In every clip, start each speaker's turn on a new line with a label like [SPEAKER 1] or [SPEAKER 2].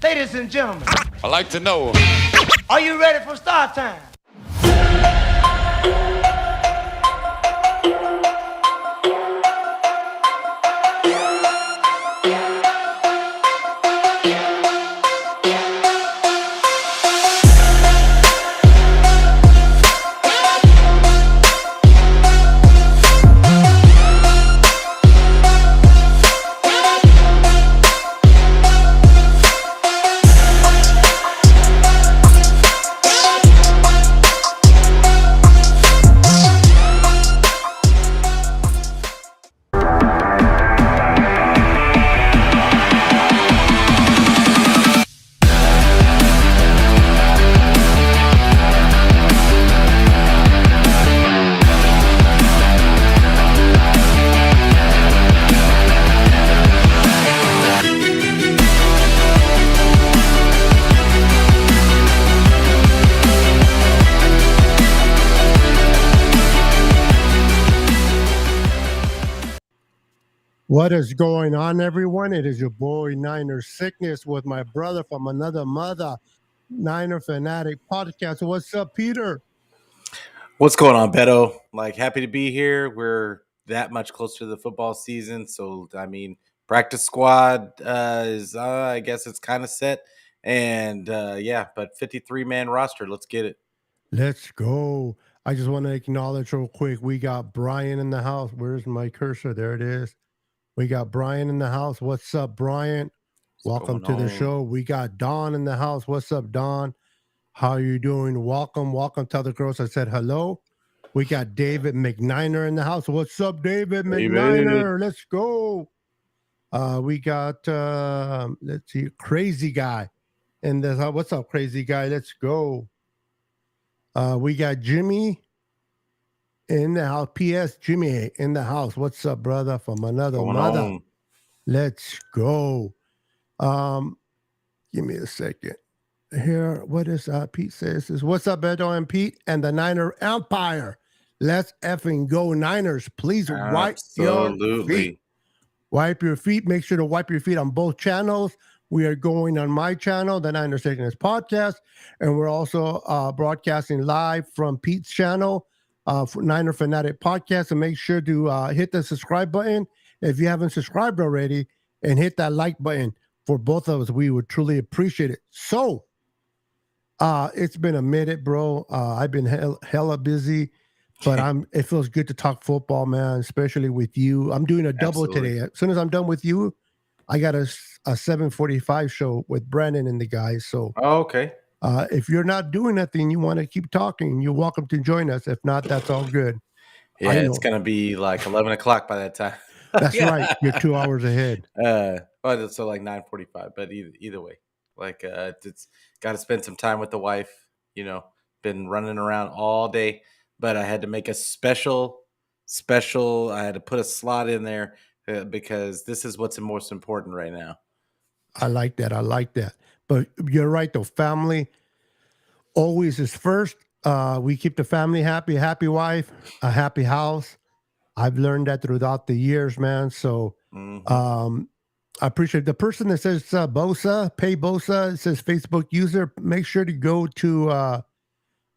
[SPEAKER 1] Ladies and gentlemen,
[SPEAKER 2] I'd like to know,
[SPEAKER 1] are you ready for start time?
[SPEAKER 3] What is going on, everyone? It is your boy Niner Sickness with my brother from another mother, Niner Fanatic Podcast. What's up, Peter?
[SPEAKER 4] What's going on, Beto? Happy to be here. We're that much closer to the football season. So, practice squad is, I guess it's kind of set. And, but 53-man roster. Let's get it.
[SPEAKER 3] Let's go. I just want to acknowledge real quick, we got Brian in the house. Where's my cursor? There it is. We got Brian in the house. What's up, Brian? Welcome to the show. We got Don in the house. What's up, Don? How are you doing? Welcome. Tell the girls I said hello. We got David McNiner in the house. What's up, David McNiner? Let's go. We got, let's see, Crazy Guy in the house. What's up, Crazy Guy? Let's go. We got Jimmy in the house. P.S. Jimmy in the house. What's up, brother? From another mother. Let's go. Give me a second. Here, what is Pete says is what's up, Beto and Pete and the Niner Empire. Let's effing go, Niners. Please wipe your feet. Wipe your feet. Make sure to wipe your feet on both channels. We are going on my channel, the Niner Sickness Podcast, and we're also broadcasting live from Pete's channel, for Niner Fanatic Podcast. And make sure to hit the subscribe button if you haven't subscribed already, and hit that like button for both of us. We would truly appreciate it. So, it's been a minute, bro. I've been hella busy, but it feels good to talk football, man, especially with you. I'm doing a double today. As soon as I'm done with you, I got a 7:45 show with Brandon and the guys. So,
[SPEAKER 4] okay.
[SPEAKER 3] If you're not doing nothing, you want to keep talking, you're welcome to join us. If not, that's all good.
[SPEAKER 4] Yeah, it's going to be like 11 o'clock by that time.
[SPEAKER 3] That's right. You're 2 hours ahead.
[SPEAKER 4] So 9:45, but either way, it's got to spend some time with the wife, been running around all day, but I had to make a special, I had to put a slot in there because this is what's most important right now.
[SPEAKER 3] I like that. But you're right, though. Family always is first. We keep the family happy, a happy wife, a happy house. I've learned that throughout the years, man. So I appreciate the person that says Bosa, pay Bosa. It says Facebook user. Make sure to go to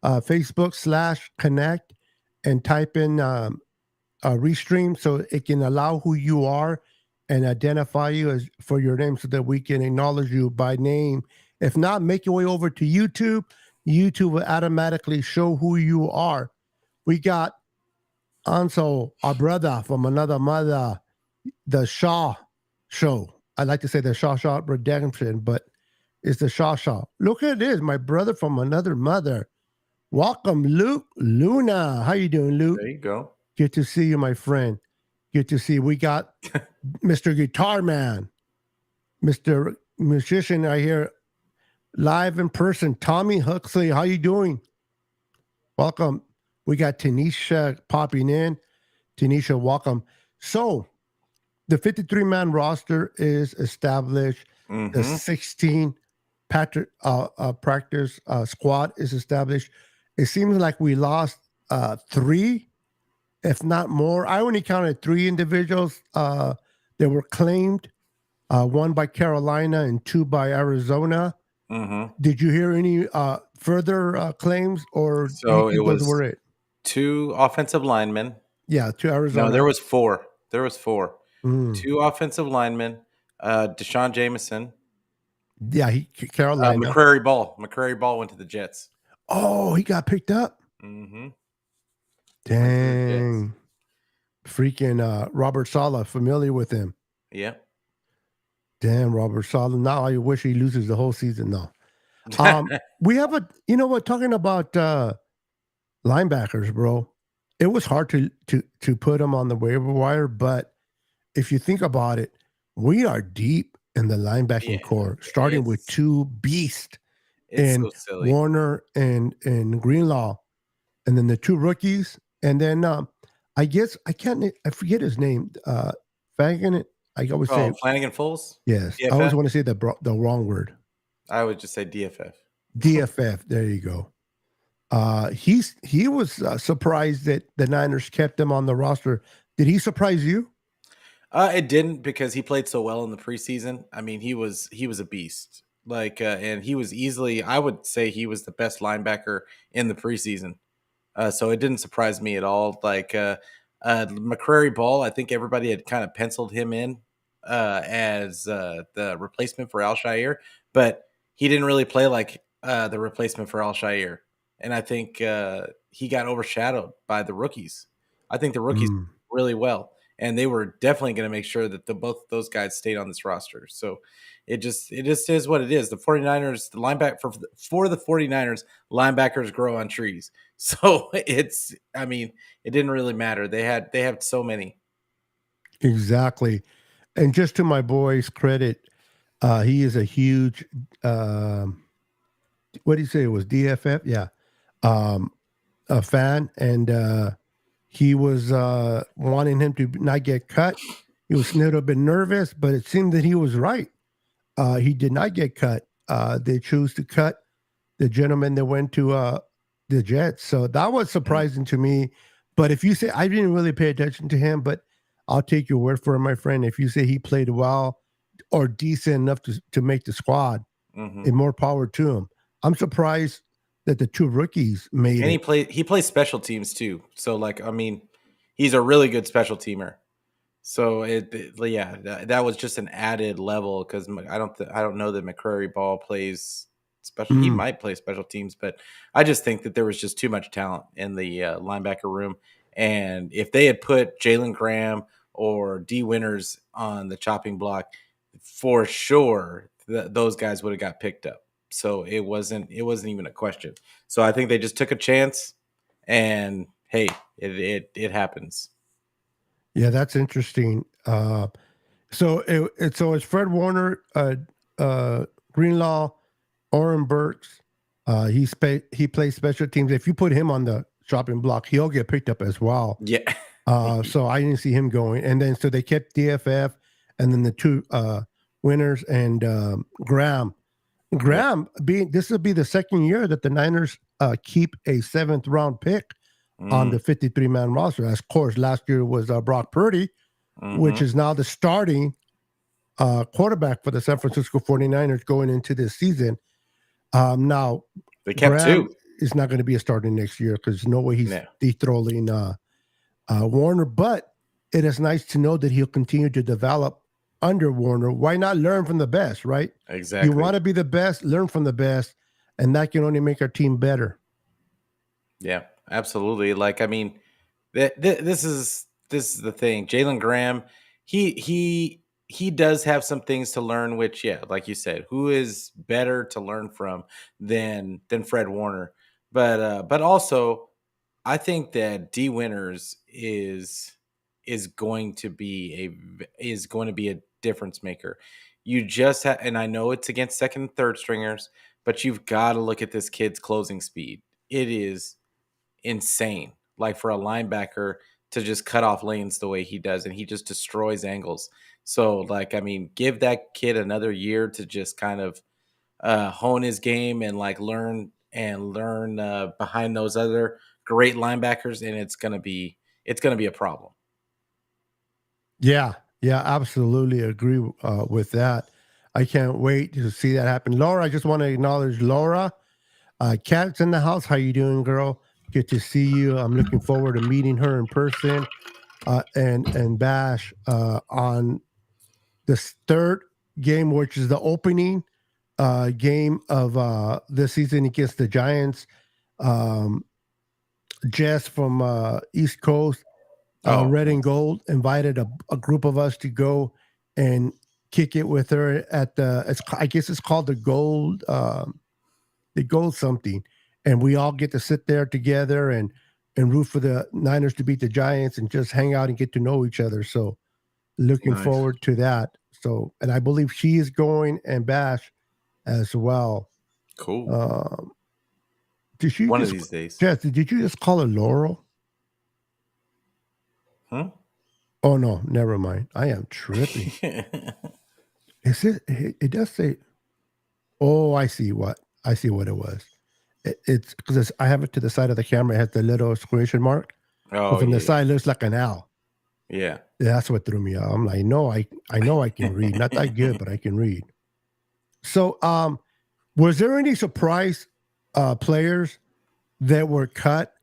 [SPEAKER 3] Facebook/connect and type in restream so it can allow who you are and identify you as for your name so that we can acknowledge you by name. If not, make your way over to YouTube. YouTube will automatically show who you are. We got Ansel, our brother from another mother, the Shaw Show. I like to say the Shaw Redemption, but it's the Shaw. Look at this, my brother from another mother. Welcome, Luke Luna. How you doing, Luke?
[SPEAKER 4] There you go.
[SPEAKER 3] Good to see you, my friend. Good to see you. We got Mr. Guitar Man, Mr. Musician I hear live in person. Tommy Huxley, how you doing? Welcome. We got Tanisha popping in. Tanisha, welcome. So, the 53-man roster is established. The 16 practice squad is established. It seems like we lost 3, if not more. I only counted 3 individuals that were claimed one by Carolina and two by Arizona.
[SPEAKER 4] Mm-hmm.
[SPEAKER 3] Did you hear any further claims, or do you
[SPEAKER 4] So it
[SPEAKER 3] think those
[SPEAKER 4] was
[SPEAKER 3] were it?
[SPEAKER 4] 2 offensive linemen.
[SPEAKER 3] Yeah, to
[SPEAKER 4] No,
[SPEAKER 3] Arizona.
[SPEAKER 4] there was 4. There was 4.
[SPEAKER 3] Mm.
[SPEAKER 4] 2 offensive linemen, Deshaun Jameson,
[SPEAKER 3] Yeah, Carolina.
[SPEAKER 4] McCrary Ball. McCrary Ball went to the Jets.
[SPEAKER 3] Oh, he got picked up.
[SPEAKER 4] Mm-hmm. Went to the Jets.
[SPEAKER 3] Dang. Freaking Robert Saleh, familiar with him.
[SPEAKER 4] Yep.
[SPEAKER 3] Damn, Robert Saleh. Now I wish he loses the whole season. No. We have you know what, talking about linebackers, bro. It was hard to put them on the waiver wire, but if you think about it, we are deep in the linebacking
[SPEAKER 4] Yeah.
[SPEAKER 3] core, starting with
[SPEAKER 4] It's
[SPEAKER 3] two beasts
[SPEAKER 4] it's
[SPEAKER 3] in
[SPEAKER 4] so silly.
[SPEAKER 3] Warner and Greenlaw, and then the two rookies, and then I guess I forget his name. Fagan. I always say
[SPEAKER 4] Oh, Flanagan Fools?
[SPEAKER 3] yes. I always
[SPEAKER 4] DFF?
[SPEAKER 3] want to say the wrong word.
[SPEAKER 4] I would just say DFF.
[SPEAKER 3] DFF. There you go. He was surprised that the Niners kept him on the roster. Did he surprise you?
[SPEAKER 4] It didn't because he played so well in the preseason. I mean, he was a beast. Like, and he was easily, I would say, he was the best linebacker in the preseason. So it didn't surprise me at all. Like McCrary Ball, I think everybody had kind of penciled him in as the replacement for Al-Shaair, but he didn't really play like the replacement for Al-Shaair. And I think he got overshadowed by the rookies. I think the rookies
[SPEAKER 3] Mm.
[SPEAKER 4] really well, and they were definitely going to make sure that both those guys stayed on this roster. So it just is what it is. The 49ers, the linebacker for the 49ers, linebackers grow on trees. So I mean, it didn't really matter. They have so many.
[SPEAKER 3] Exactly. And just to my boy's credit, he is a huge what do you say it was, DFF? Yeah. Um, a fan, and he was wanting him to not get cut. He was a little bit nervous, but it seemed that he was right. He did not get cut. They chose to cut the gentleman that went to the Jets. So that was
[SPEAKER 4] Mm.
[SPEAKER 3] surprising to me. But if you say, I didn't really pay attention to him, but I'll take your word for it, my friend. If you say he played well or decent enough to make the squad,
[SPEAKER 4] Mm-hmm.
[SPEAKER 3] and more power to him. I'm surprised that the two rookies made
[SPEAKER 4] And
[SPEAKER 3] it.
[SPEAKER 4] he plays special teams too. So like, I mean, he's a really good special teamer. So yeah, that was just an added level because I don't know that McCrary Ball plays special. He
[SPEAKER 3] Mm.
[SPEAKER 4] might play special teams, but I just think that there was just too much talent in the linebacker room. And if they had put Jalen Graham or D Winters on the chopping block, for sure those guys would have got picked up. So it wasn't even a question. So I think they just took a chance, and hey, it happens.
[SPEAKER 3] Yeah, that's interesting. So it's Fred Warner, Greenlaw, Oren Burks. He plays special teams. If you put him on the chopping block, he'll get picked up as well.
[SPEAKER 4] Yeah.
[SPEAKER 3] So I didn't see him going. And then so they kept DFF, and then the two winners and Graham.
[SPEAKER 4] Yep.
[SPEAKER 3] Graham, this will be the second year that the Niners keep a 7th-round pick on
[SPEAKER 4] Mm,
[SPEAKER 3] the 53-man roster. As of course, last year was Brock Purdy, which
[SPEAKER 4] mhm.
[SPEAKER 3] is now the starting quarterback for the San Francisco 49ers going into this season. Now,
[SPEAKER 4] They kept
[SPEAKER 3] Graham
[SPEAKER 4] 2.
[SPEAKER 3] is not going to be a starter next year because no way he's
[SPEAKER 4] No.
[SPEAKER 3] dethrowing Warner. But it is nice to know that he'll continue to develop under Warner. Why not learn from the best, right? You
[SPEAKER 4] Exactly.
[SPEAKER 3] want to be the best, learn from the best, and that can only make our team better.
[SPEAKER 4] Yeah, absolutely. Like, I mean, this is the thing. Jalen Graham, he does have some things to learn, which, yeah, like you said, who is better to learn from than Fred Warner? But also I think that D Winters is going to be a difference maker. You just have, and I know it's against second and third stringers, but you've got to look at this kid's closing speed. It is insane. Like for a linebacker to just cut off lanes the way he does, and he just destroys angles. So, like, I mean, give that kid another year to just kind of hone his game and like learn behind those other great linebackers, and it's gonna be a problem.
[SPEAKER 3] Yeah, Yeah, absolutely agree with that. I can't wait to see that happen. Laura, I just want to acknowledge Laura. Kat's in the house. How you doing, girl? Good to see you. I'm looking forward to meeting her in person. And Bash on this third game, which is the opening game of this season against the Giants. Um, Jess from East Coast,
[SPEAKER 4] Oh,
[SPEAKER 3] Red and
[SPEAKER 4] nice.
[SPEAKER 3] Gold, invited a group of us to go and kick it with her at I guess it's called the gold something, and we all get to sit there together and root for the Niners to beat the Giants and just hang out and get to know each other. So looking
[SPEAKER 4] Nice.
[SPEAKER 3] forward to that. So, and I believe she is going and Bash as well.
[SPEAKER 4] Cool.
[SPEAKER 3] Um, did you
[SPEAKER 4] One of
[SPEAKER 3] just,
[SPEAKER 4] these days.
[SPEAKER 3] Jess? Did you just call her Laurel?
[SPEAKER 4] Huh?
[SPEAKER 3] Oh no, never mind. I am tripping. Is it? It does say. Oh, I see what it was. It's because I have it to the side of the camera. It has the little exclamation mark, but
[SPEAKER 4] Oh,
[SPEAKER 3] from the
[SPEAKER 4] yeah.
[SPEAKER 3] side it looks like an owl.
[SPEAKER 4] Yeah.
[SPEAKER 3] That's what threw me out. I'm like, no, I know I can read. Not that good, but I can read. So, was there any surprise players that were cut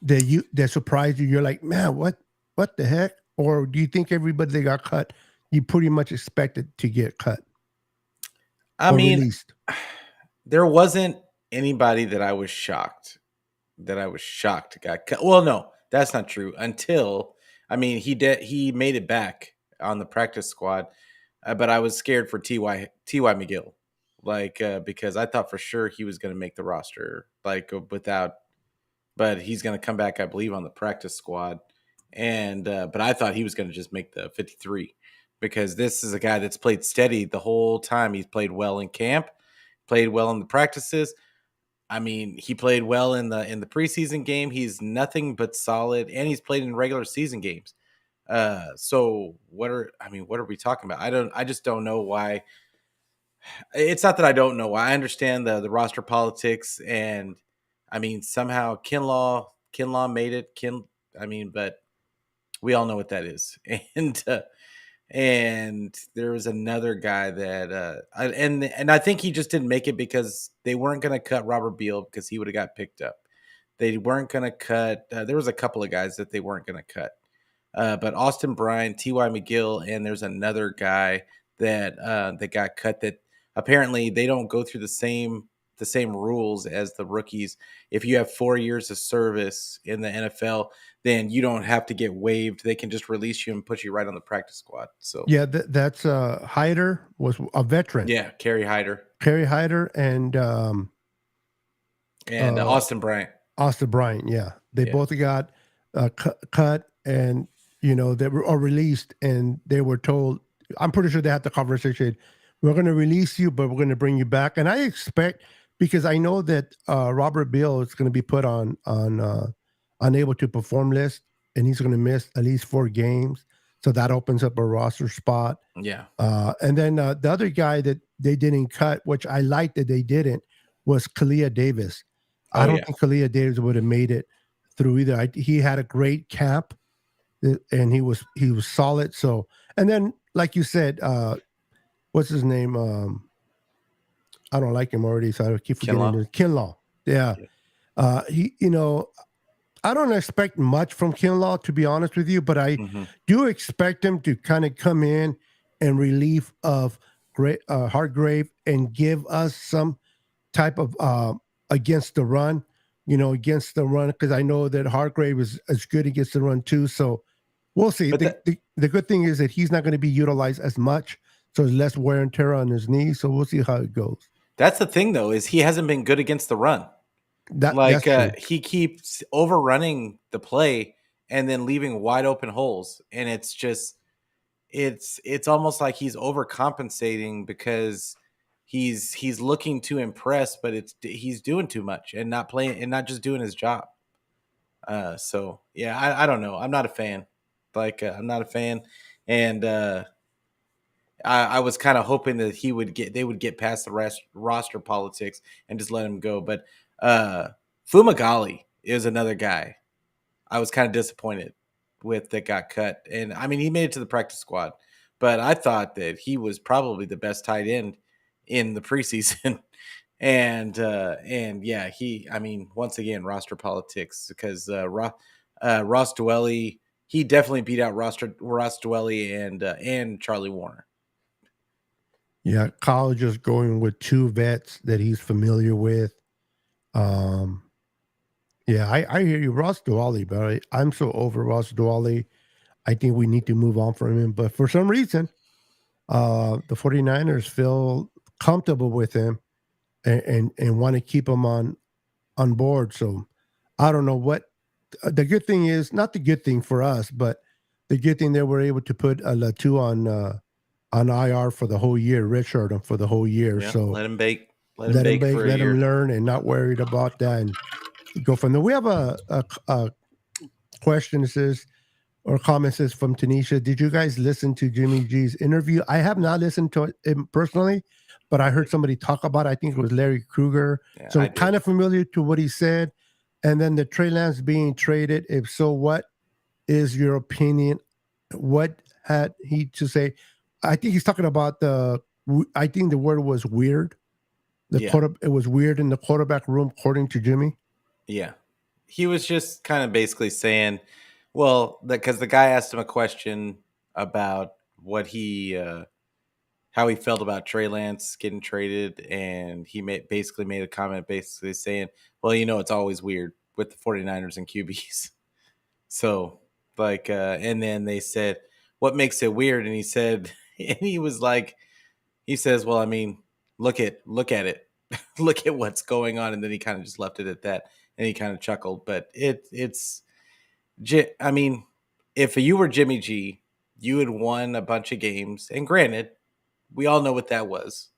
[SPEAKER 3] that surprised you? You're like, man, what the heck? Or do you think everybody that got cut, you pretty much expected to get cut
[SPEAKER 4] I
[SPEAKER 3] or
[SPEAKER 4] mean,
[SPEAKER 3] released?
[SPEAKER 4] there wasn't anybody that I was shocked got cut. Well, no, that's not true. Until he made it back on the practice squad, but I was scared for Ty McGill, because I thought for sure he was going to make the roster, without. But he's going to come back, I believe, on the practice squad, and but I thought he was going to just make the 53 because this is a guy that's played steady the whole time. He's played well in camp, played well in the practices. I mean, he played well in the preseason game. He's nothing but solid, and he's played in regular season games. So what are we talking about? I just don't know why. It's not that I don't know why. I understand the roster politics, and I mean somehow Kinlaw made it. But we all know what that is, and there was another guy that and I think he just didn't make it because they weren't going to cut Robert Beal because he would have got picked up. They weren't going to cut. There was a couple of guys that they weren't going to cut, but Austin Bryan, Ty McGill, and there's another guy that got cut that apparently they don't go through the same rules as the rookies. If you have 4 years of service in the NFL, then you don't have to get waived. They can just release you and put you right on the practice squad. So
[SPEAKER 3] Yeah, that's Hyder was a veteran.
[SPEAKER 4] yeah, Kerry Hyder
[SPEAKER 3] Kerry Hyder and
[SPEAKER 4] and Austin Bryant.
[SPEAKER 3] Austin Bryant. Yeah, they
[SPEAKER 4] Yeah.
[SPEAKER 3] both got cut, and they were or released, and they were told. I'm pretty sure they had the conversation. We're going to release you, but we're going to bring you back. And I expect because I know that Robert Beal is going to be put on unable to perform list, and he's going to miss at least 4 games. So that opens up a roster spot.
[SPEAKER 4] Yeah.
[SPEAKER 3] And then the other guy that they didn't cut, which I like that they didn't, was Kalia Davis. I don't think Kalia Davis would have made it through either. He had a great camp, and he was solid. So, and then like you said, what's his name? I don't like him already, so I keep forgetting his Kinlaw. Yeah. He, I don't expect much from Kinlaw, to be honest with you, but I do expect him to kind of come in and relief of Hargrave and give us some type of against the run, because I know that Hargrave is as good against the run too. So we'll see. The good thing is that he's not going to be utilized as much, so there's less wear and tear on his knees. So we'll see how it goes.
[SPEAKER 4] That's the thing, though, is he hasn't been good against the run.
[SPEAKER 3] That's true.
[SPEAKER 4] He keeps overrunning the play and then leaving wide open holes, and it's just it's almost like he's overcompensating because he's looking to impress, but he's doing too much and not playing and not just doing his job. So yeah, I don't know. I'm not a fan. I'm not a fan, and I was kind of hoping that they would get past the roster politics and just let him go. But Fumagalli is another guy I was kind of disappointed with that got cut. And I mean, he made it to the practice squad, but I thought that he was probably the best tight end in the preseason. And yeah, I mean, once again, roster politics, because Ross Dwelly, he definitely beat out Ross Dwelly and Charlie Warner.
[SPEAKER 3] Yeah, Kyle just going with two vets that he's familiar with. Yeah, I hear you, Ross Dwelly, but I'm so over Ross Dwelly. I think we need to move on from him. But for some reason, the 49ers feel comfortable with him and want to keep him on board. So I don't know what the good thing is. Not the good thing for us, but the good thing that we're able to put Latu on IR for the whole year, redshirt him for the whole year.
[SPEAKER 4] Yeah,
[SPEAKER 3] so
[SPEAKER 4] let him bake.
[SPEAKER 3] Let him bake,
[SPEAKER 4] for a
[SPEAKER 3] let
[SPEAKER 4] year.
[SPEAKER 3] him learn, and not worried about that. And go from there. We have a question that says, or comment says from Tanisha, did you guys listen to Jimmy G's interview? I have not listened to it personally, but I heard somebody talk about it. I think it was Larry Krueger.
[SPEAKER 4] Yeah,
[SPEAKER 3] so kind of familiar to what he said. And then the Trey Lance being traded. If so, what is your opinion? What had he to say? I think he's talking about I think the word was weird. It was weird in the quarterback room, according to Jimmy.
[SPEAKER 4] Yeah. He was just kind of basically saying, well, because the guy asked him a question about what how he felt about Trey Lance getting traded, and he basically made a comment basically saying, well, it's always weird with the 49ers and QBs. So, and then they said, what makes it weird? And he said, and he was like, he says, well, I mean, look at it. Look at what's going on. And then he kind of just left it at that, and he kind of chuckled. But I mean, if you were Jimmy G, you had won a bunch of games. And granted, we all know what that was.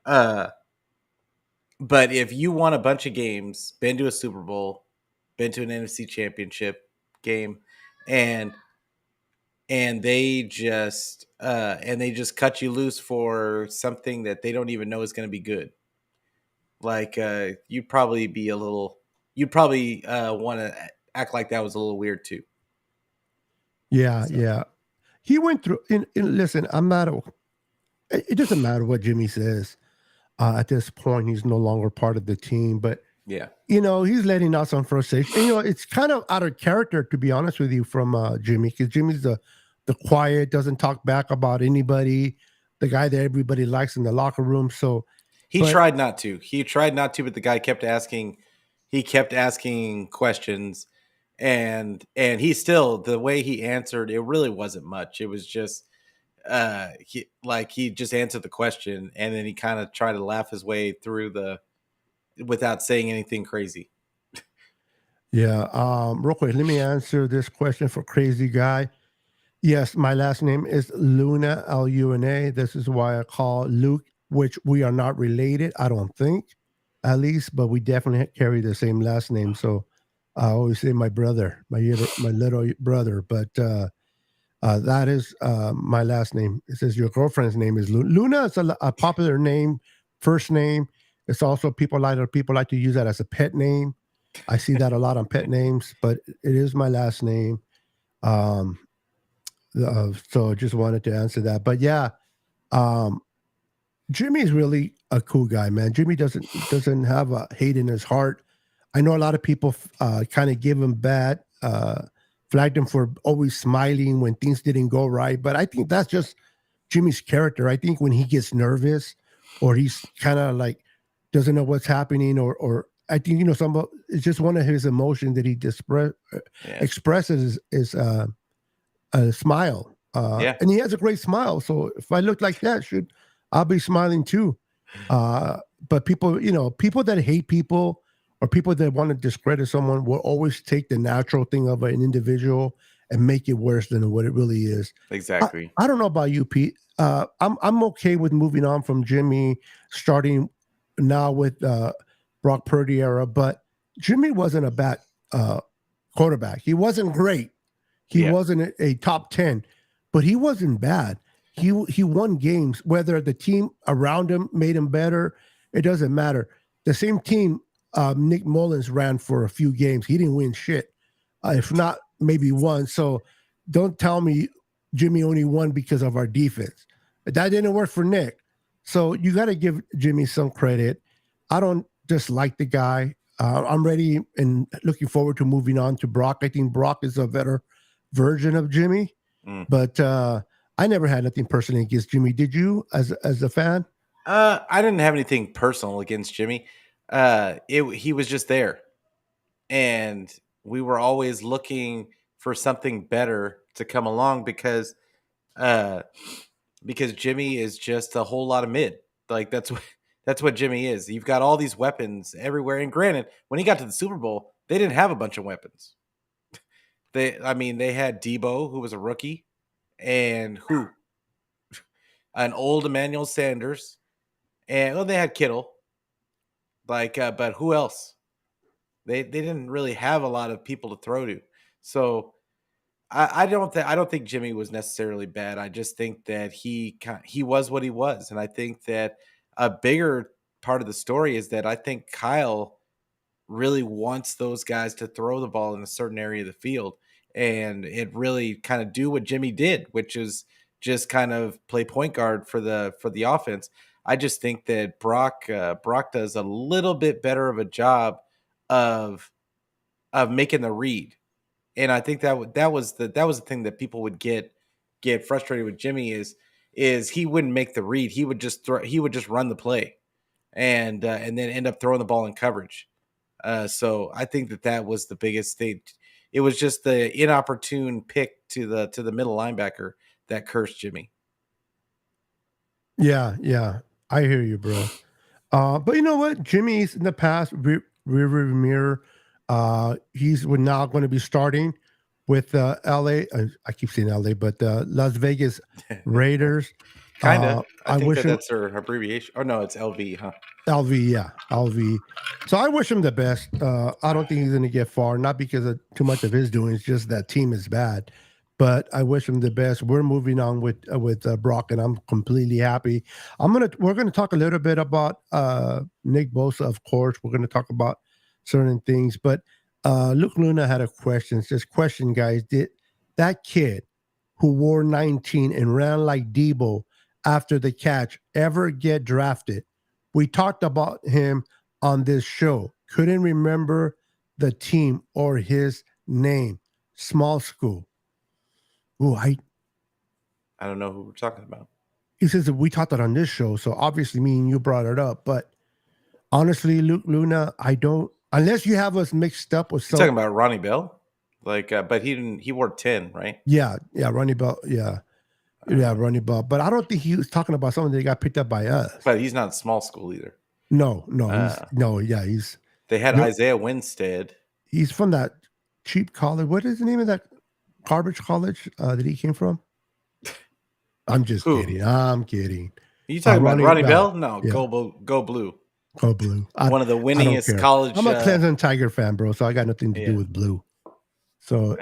[SPEAKER 4] But if you won a bunch of games, been to a Super Bowl, been to an NFC Championship game, and they just cut you loose for something that they don't even know is going to be good. You'd probably want to act like that was a little weird too.
[SPEAKER 3] Yeah. He went through. Listen, it doesn't matter what Jimmy says. At this point, he's no longer part of the team. But
[SPEAKER 4] yeah,
[SPEAKER 3] he's letting out some frustration. It's kind of out of character, to be honest with you, from Jimmy, because Jimmy's the quiet, doesn't talk back about anybody, the guy that everybody likes in the locker room. So
[SPEAKER 4] he tried not to. But the guy kept asking. He kept asking questions, and he still, the way he answered, it really wasn't much. It was just he just answered the question, and then he kind of tried to laugh his way through without saying anything crazy.
[SPEAKER 3] Yeah. Real quick, let me answer this question for Crazy Guy. Yes, my last name is Luna, Luna. This is why I call Luke, which we are not related, I don't think, at least, but we definitely carry the same last name. So I always say my brother, my little brother, but that is my last name. It says your girlfriend's name is Luna. Luna is a popular name, first name. It's also people like to use that as a pet name. I see that a lot on pet names, but it is my last name. So just wanted to answer that. But yeah, Jimmy's really a cool guy, man. Jimmy doesn't have a hate in his heart. I know a lot of people kind of give him bad, flagged him for always smiling when things didn't go right. But I think that's just Jimmy's character. I think when he gets nervous or he's kind of like doesn't know what's happening, or I think it's just one of his emotions that he expresses is a smile. And he has a great smile. So if I look like that, I'll be smiling too. But people that hate people or people that want to discredit someone will always take the natural thing of an individual and make it worse than what it really is.
[SPEAKER 4] Exactly.
[SPEAKER 3] I don't know about you, Pete. I'm okay with moving on from Jimmy, starting now with Brock Purdy era, but Jimmy wasn't a bad quarterback. He wasn't great. He wasn't a top 10, but he wasn't bad. He won games, whether the team around him made him better. It doesn't matter. The same team Nick Mullins ran for a few games. He didn't win shit, if not maybe one. So don't tell me Jimmy only won because of our defense. That didn't work for Nick. So you got to give Jimmy some credit. I don't dislike the guy. I'm ready and looking forward to moving on to Brock. I think Brock is a better version of Jimmy, but I never had nothing personal against Jimmy. Did you, as a fan?
[SPEAKER 4] I didn't have anything personal against Jimmy. He was just there, and we were always looking for something better to come along because Jimmy is just a whole lot of mid. Like that's what Jimmy is. You've got all these weapons everywhere. And granted, when he got to the Super Bowl, they didn't have a bunch of weapons. They had Debo, who was a rookie, and an old Emmanuel Sanders, and they had Kittle. But who else? They didn't really have a lot of people to throw to. So I don't think Jimmy was necessarily bad. I just think that he was what he was, and I think that a bigger part of the story is that I think Kyle really wants those guys to throw the ball in a certain area of the field, and it really kind of do what Jimmy did, which is just kind of play point guard for the offense. I just think that Brock does a little bit better of a job of making the read. And I think that was the thing that people would get frustrated with Jimmy is he wouldn't make the read. He would just run the play, and then end up throwing the ball in coverage. So I think that was the biggest thing. It was just the inopportune pick to the middle linebacker that cursed Jimmy.
[SPEAKER 3] Yeah, I hear you, bro. But you know what? Jimmy's in the past rear mirror. He's now going to be starting with LA. I keep saying LA, but Las Vegas Raiders.
[SPEAKER 4] Kind of. I think that's their abbreviation. Oh no, it's LV, huh?
[SPEAKER 3] LV, yeah, LV. So I wish him the best. I don't think he's going to get far, not because of too much of his doing. It's just that team is bad. But I wish him the best. We're moving on with Brock, and I'm completely happy. We're gonna talk a little bit about Nick Bosa, of course. We're gonna talk about certain things, but Luke Luna had a question. It says, question, guys, did that kid who wore 19 and ran like Debo after the catch ever get drafted? We talked about him on this show. Couldn't remember the team or his name. Small school. Oh, I
[SPEAKER 4] don't know who we're talking about.
[SPEAKER 3] He says that we talked that on this show, so obviously me and you brought it up. But honestly, Luke Luna, I don't. Unless you have us mixed up with
[SPEAKER 4] something. Talking about Ronnie Bell, but he didn't. He wore 10, right?
[SPEAKER 3] Yeah, Ronnie Bell. Yeah, Ronnie Bell. But I don't think he was talking about something that got picked up by us.
[SPEAKER 4] But he's not small school either.
[SPEAKER 3] No. He's.
[SPEAKER 4] They had Isaiah Winstead.
[SPEAKER 3] He's from that cheap college. What is the name of that garbage college that he came from? I'm just kidding. I'm kidding.
[SPEAKER 4] Are you talking about Ronnie Bell? No, yeah. Go Blue.
[SPEAKER 3] Go Blue.
[SPEAKER 4] One of the winningest college.
[SPEAKER 3] I'm a Clemson Tiger fan, bro, so I got nothing to do with Blue. So,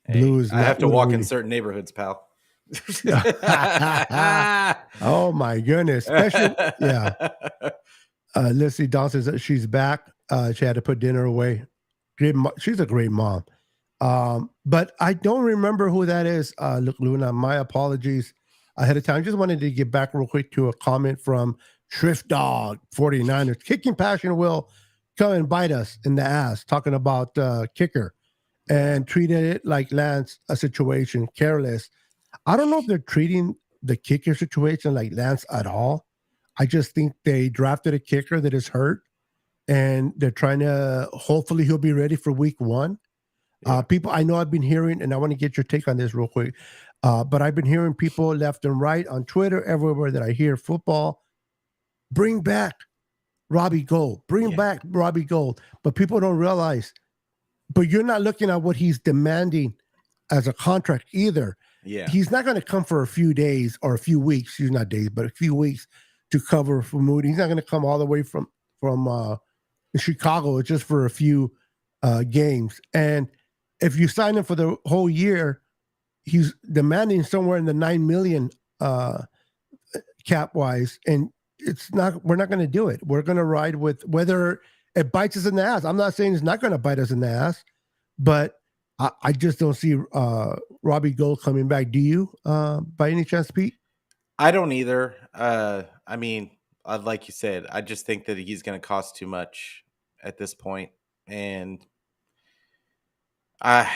[SPEAKER 3] Blue is.
[SPEAKER 4] I have to walk in certain neighborhoods, pal.
[SPEAKER 3] Oh my goodness! Especially, yeah. Let's see. Dawn says that she's back. She had to put dinner away. She's a great mom. But I don't remember who that is. Look, Luna, my apologies ahead of time. I just wanted to get back real quick to a comment from Shrift Dog 49ers. Kicking passion will come and bite us in the ass, talking about kicker and treated it like Lance a situation, careless. I don't know if they're treating the kicker situation like Lance at all. I just think they drafted a kicker that is hurt and they're trying to, hopefully he'll be ready for week 1. People, I know I've been hearing, and I want to get your take on this real quick, but I've been hearing people left and right on Twitter, everywhere that I hear football, bring back Robbie Gould, bring back Robbie Gould. But people don't realize, but you're not looking at what he's demanding as a contract either.
[SPEAKER 4] Yeah.
[SPEAKER 3] He's not going to come for a few days or a few weeks, not days, but a few weeks to cover for Moody. He's not going to come all the way from Chicago just for a few games. And if you sign him for the whole year, he's demanding somewhere in the $9 million cap wise, and we're not going to do it. We're going to ride with whether it bites us in the ass. I'm not saying it's not going to bite us in the ass, but I just don't see Robbie Gold coming back. Do you, by any chance, Pete?
[SPEAKER 4] I don't either. I mean, like you said, I just think that he's going to cost too much at this point, and I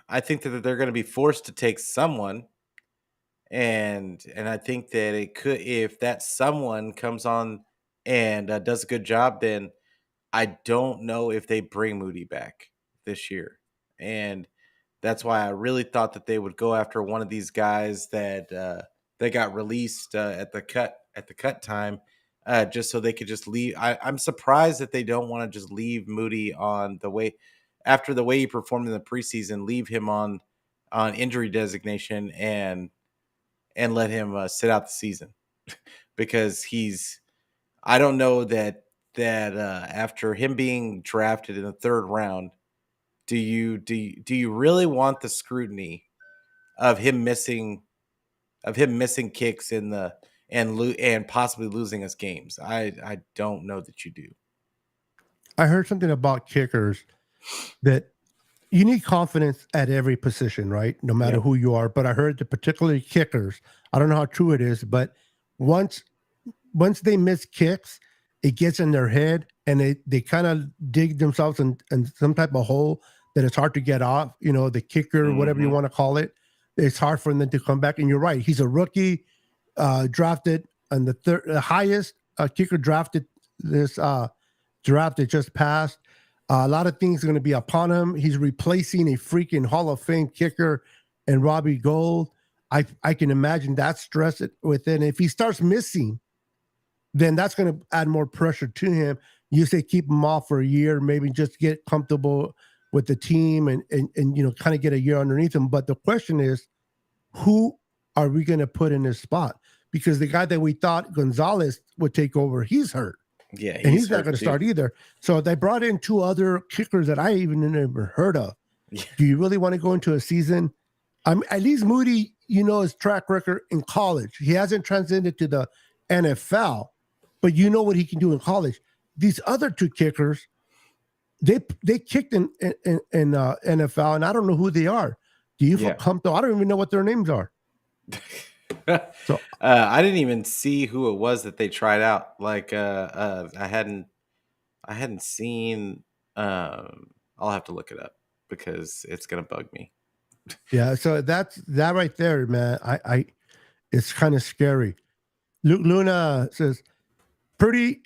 [SPEAKER 4] I think that they're going to be forced to take someone, and I think that it could, if that someone comes on and does a good job, then I don't know if they bring Moody back this year, and that's why I really thought that they would go after one of these guys that they got released at the cut time, just so they could just leave. I'm surprised that they don't want to just leave Moody on the way after the way he performed in the preseason, leave him on injury designation and let him sit out the season because he's. I don't know that after him being drafted in the third round, do you really want the scrutiny of him missing kicks in the and possibly losing us games? I don't know that you do.
[SPEAKER 3] I heard something about kickers that you need confidence at every position, right? No matter
[SPEAKER 4] Yep.
[SPEAKER 3] who you are. But I heard that particularly kickers, I don't know how true it is, but once they miss kicks, it gets in their head and they kind of dig themselves in some type of hole that it's hard to get off. You know, the kicker, whatever you want to call it, it's hard for them to come back. And you're right, he's a rookie, drafted on the highest kicker drafted this draft that just passed. A lot of things are going to be upon him. He's replacing a freaking Hall of Fame kicker and Robbie Gold. I can imagine that stress within. If he starts missing, then that's going to add more pressure to him. You say keep him off for a year, maybe just get comfortable with the team and you know, kind of get a year underneath him. But the question is, who are we going to put in his spot? Because the guy that we thought Gonzalez would take over, he's hurt.
[SPEAKER 4] Yeah,
[SPEAKER 3] and he's not going to start either. So they brought in two other kickers that I even never heard of.
[SPEAKER 4] Yeah.
[SPEAKER 3] Do you really want to go into a season? At least Moody, you know, his track record in college. He hasn't transcended to the NFL, but you know what he can do in college. These other two kickers, they kicked in NFL, and I don't know who they are. Do you feel comfortable? I don't even know what their names are.
[SPEAKER 4] So I didn't even see who it was that they tried out. Like I hadn't seen. I'll have to look it up because it's gonna bug me.
[SPEAKER 3] Yeah, so that right there, man. I it's kind of scary. Luke Luna says, pretty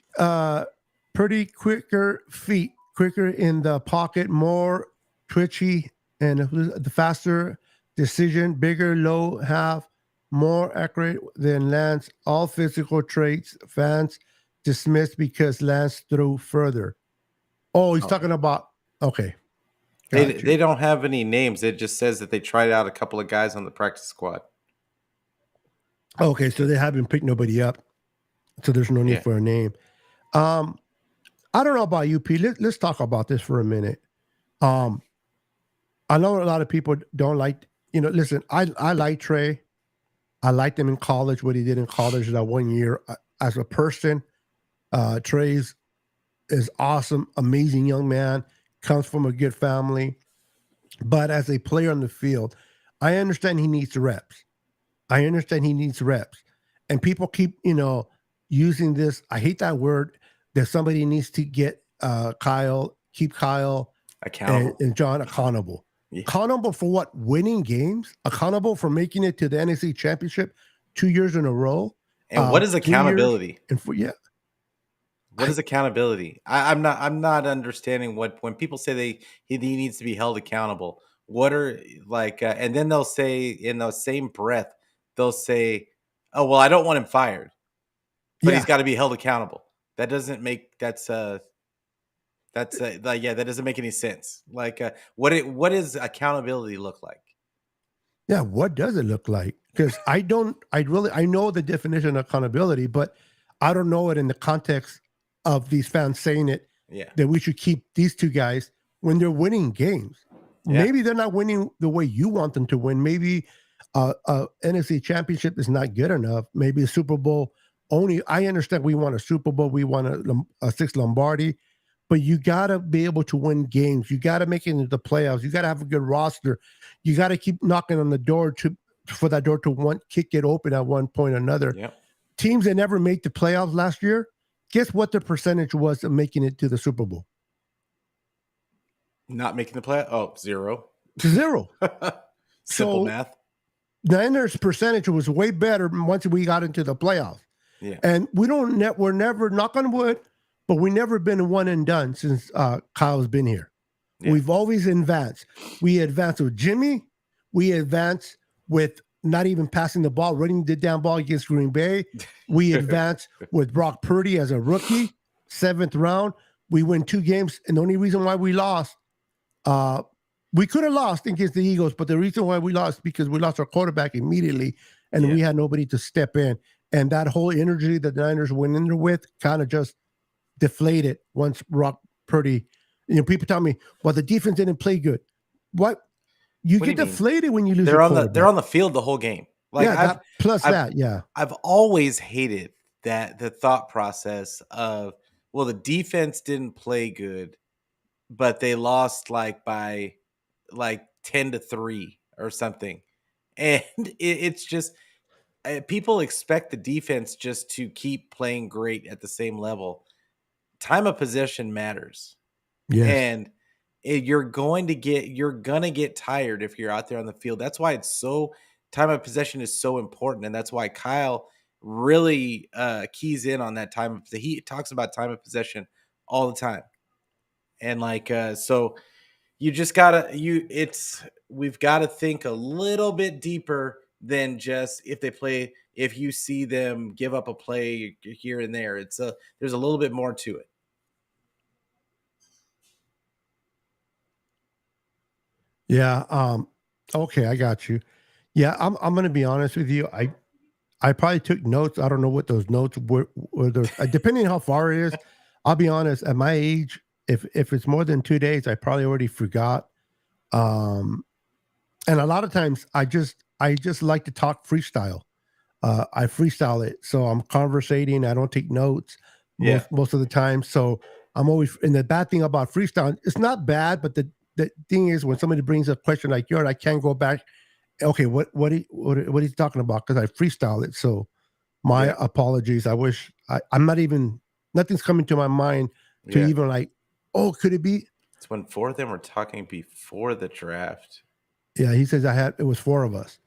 [SPEAKER 3] quicker feet, quicker in the pocket, more twitchy, and the faster decision, bigger low half, more accurate than Lance. All physical traits fans dismissed because Lance threw further. Oh, he's talking about, okay.
[SPEAKER 4] They don't have any names. It just says that they tried out a couple of guys on the practice squad.
[SPEAKER 3] Okay, so they haven't picked nobody up. So there's no need for a name. I don't know about you, Pete. Let's talk about this for a minute. I know a lot of people don't like, you know, listen, I like Trey. I liked him in college, what he did in college that 1 year. As a person, Trey's is awesome, amazing young man, comes from a good family. But as a player on the field, I understand he needs reps. And people keep, you know, using this. I hate that word, that somebody needs to get keep Kyle
[SPEAKER 4] accountable
[SPEAKER 3] and John accountable. Yeah. Accountable for what? Winning games? Accountable for making it to the NFC Championship 2 years in a row?
[SPEAKER 4] And what is accountability? What is accountability? I'm not understanding when people say he needs to be held accountable. What are like, and then they'll say in the same breath, they'll say, "Oh well, I don't want him fired, but he's got to be held accountable." That doesn't make that doesn't make any sense. Like, what does accountability look like?
[SPEAKER 3] Yeah, what does it look like? Because I know the definition of accountability, but I don't know it in the context of these fans saying it. Yeah, that we should keep these two guys when they're winning games. Yeah. Maybe they're not winning the way you want them to win. Maybe NFC Championship is not good enough. Maybe a Super Bowl only. I understand we want a Super Bowl. We want a 6 Lombardi. but you got to be able to win games. You got to make it into the playoffs. You got to have a good roster. You got to keep knocking on the door for that door to kick it open at one point or another.
[SPEAKER 4] Yep.
[SPEAKER 3] Teams that never made the playoffs last year, guess what the percentage was of making it to the Super Bowl?
[SPEAKER 4] Not making the play? Oh, 0.
[SPEAKER 3] 0.
[SPEAKER 4] Simple math.
[SPEAKER 3] Niners percentage was way better once we got into the playoffs.
[SPEAKER 4] Yeah.
[SPEAKER 3] And we're never, knock on wood, but we never been one and done since Kyle's been here. Yeah. We've always advanced. We advanced with Jimmy. We advanced with not even passing the ball, running the down ball against Green Bay. We advanced with Brock Purdy as a rookie, 7th round. We win 2 games, and the only reason why we lost, we could have lost against the Eagles, but the reason why we lost because we lost our quarterback immediately, and we had nobody to step in. And that whole energy that the Niners went in there with kind of just deflated once Brock Purdy. People tell me, well, the defense didn't play good. What get deflated when you lose.
[SPEAKER 4] They're on the field the whole game. Like I've always hated the thought process of, well, the defense didn't play good, but they lost by 10-3 or something, and it's just people expect the defense just to keep playing great at the same level. Time of possession matters. Yes. And you're gonna get tired if you're out there on the field. That's why time of possession is so important, and that's why Kyle really keys in on that time. He talks about time of possession all the time, and so you just we've got to think a little bit deeper than just if you see them give up a play here and there. There's a little bit more to it.
[SPEAKER 3] Yeah. Okay, I got you. Yeah, I'm going to be honest with you. I probably took notes. I don't know what those notes were depending on how far it is. I'll be honest. At my age, if it's more than 2 days, I probably already forgot. And a lot of times, I just like to talk freestyle. I freestyle it, so I'm conversating. I don't take notes most of the time. So I'm always. And the bad thing about freestyle, it's not bad, but the thing is, when somebody brings a question like yours, I can't go back. Okay, what he's talking about, because I freestyle it. So my apologies. I wish I'm not even. Nothing's coming to my mind to even oh, could it be?
[SPEAKER 4] It's when 4 of them were talking before the draft.
[SPEAKER 3] Yeah, he says it was 4 of us.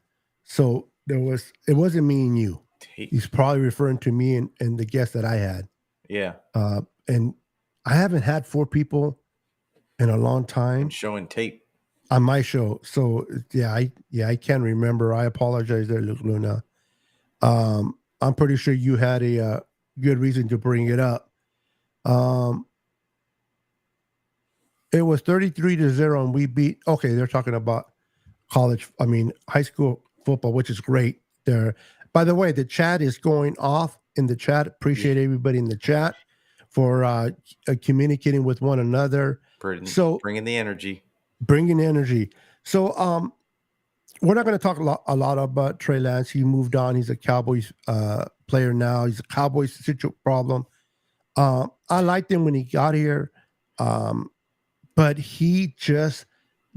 [SPEAKER 3] So it wasn't me and you. He's probably referring to me and the guest that I had.
[SPEAKER 4] Yeah.
[SPEAKER 3] And I haven't had 4 people in a long time.
[SPEAKER 4] And showing tape
[SPEAKER 3] on my show. So I can't remember. I apologize there, Luna. I'm pretty sure you had a good reason to bring it up. It was 33-0, and we beat. Okay, they're talking about high school football, which is great. There. By the way, the chat is going off in the chat. Appreciate everybody in the chat for communicating with one another.
[SPEAKER 4] Bringing the energy.
[SPEAKER 3] So we're not going to talk a lot about Trey Lance. He moved on. He's a Cowboys player now. He's a Cowboys problem. I liked him when he got here, but he just